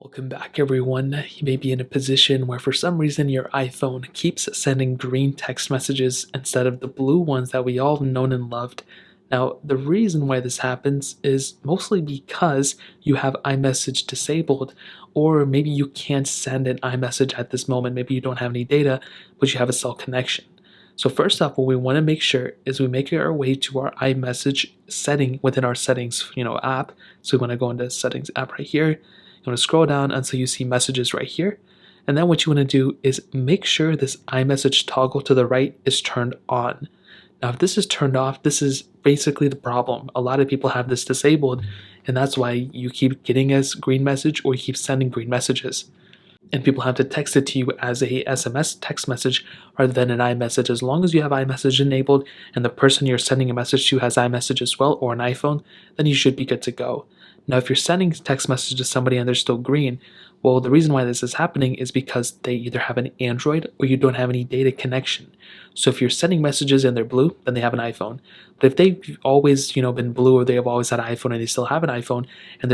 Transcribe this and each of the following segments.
Welcome back, everyone. You may be in a position where for some reason your iPhone keeps sending green text messages instead of the blue ones that we all have known and loved. Now, the reason why this happens is mostly because you have iMessage disabled, or maybe you can't send an iMessage at this moment. Maybe you don't have any data, but you have a cell connection. So first off, what we want to make sure is we make our way to our iMessage setting within our settings, app. So we want to go into settings app right here. You want to scroll down until you see messages right here. And then what you want to do is make sure this iMessage toggle to the right is turned on. Now, if this is turned off, this is basically the problem. A lot of people have this disabled, and that's why you keep getting a green message or you keep sending green messages. And people have to text it to you as a SMS text message rather than an iMessage. As long as you have iMessage enabled and the person you're sending a message to has iMessage as well or an iPhone, then you should be good to go. Now, if you're sending text message to somebody and they're still green, well, the reason why this is happening is because they either have an Android or you don't have any data connection. So if you're sending messages and they're blue, then they have an iPhone. But if they've always, been blue or they have always had an iPhone and they still have an iPhone and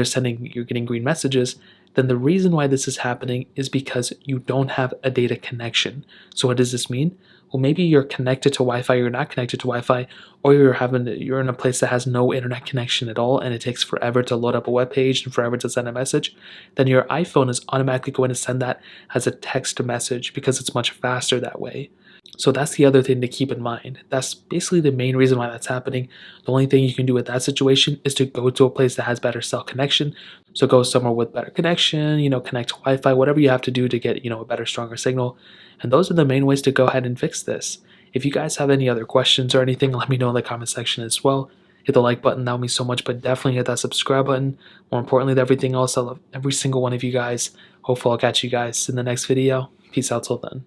you're getting green messages, then the reason why this is happening is because you don't have a data connection. So what does this mean? Well, maybe you're connected to Wi-Fi, you're not connected to Wi-Fi, or you're in a place that has no internet connection at all, and it takes forever to load up a web page and forever to send a message. Then your iPhone is automatically going to send that as a text message because it's much faster that way. So that's the other thing to keep in mind. That's basically the main reason why that's happening. The only thing you can do with that situation is to go to a place that has better cell connection. So go somewhere with better connection, connect to Wi-Fi, whatever you have to do to get, a better, stronger signal. And those are the main ways to go ahead and fix this. If you guys have any other questions or anything, let me know in the comment section as well. Hit the like button, that would mean so much, but definitely hit that subscribe button. More importantly than everything else, I love every single one of you guys. Hopefully I'll catch you guys in the next video. Peace out till then.